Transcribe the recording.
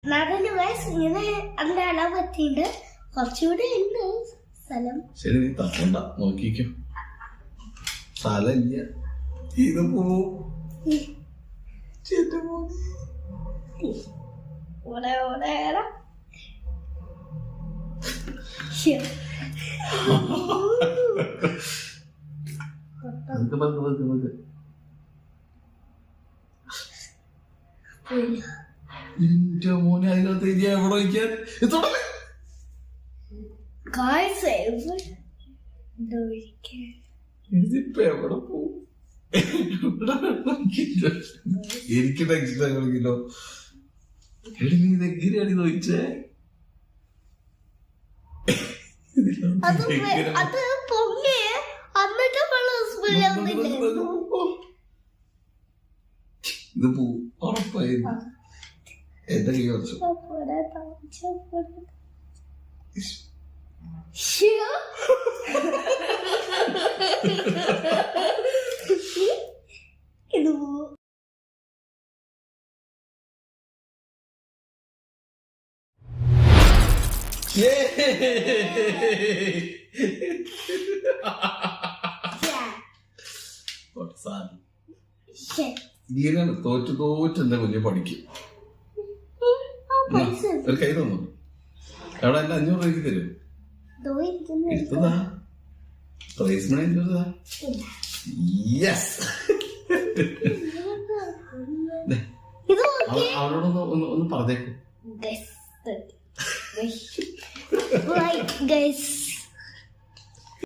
നടന് വയസ്സ് ഇങ്ങനെ അതിന്റെ അളവ് പറ്റിയിട്ട് കുറച്ചുകൂടെ ഉണ്ട് സ്ഥലം. ശരി, നീ തപ്പണ്ട, നോക്കിക്കോ. സ്ഥലമില്ല, ഇത് പോവും. എന്റെ മോനെ അതിനകത്ത് എവിടെ വയ്ക്കാൻ ഇതിപ്പോ എവിടെ പോവും? എനിക്ക് ടെൻഷൻ കളിക്കല്ലോ. എടി നീ ഇതെങ്ങനെയാണ് ചോദിച്ചേ? ഇത് പോവും ഉറപ്പായിരുന്നു. എന്റെ കൈ കുറച്ചു ഇങ്ങനെ തോറ്റ് എന്താ കുഞ്ഞ് പഠിക്കും. ഒരു കൈ തന്നു. അവിടെ എന്നെ 500 രൂപയ്ക്ക് തരും. എടുത്തതാ പ്രൈസ് മണി എടുത്തതാ. യെസ്, അവളോടൊന്ന് ഒന്ന് പറഞ്ഞേക്ക്.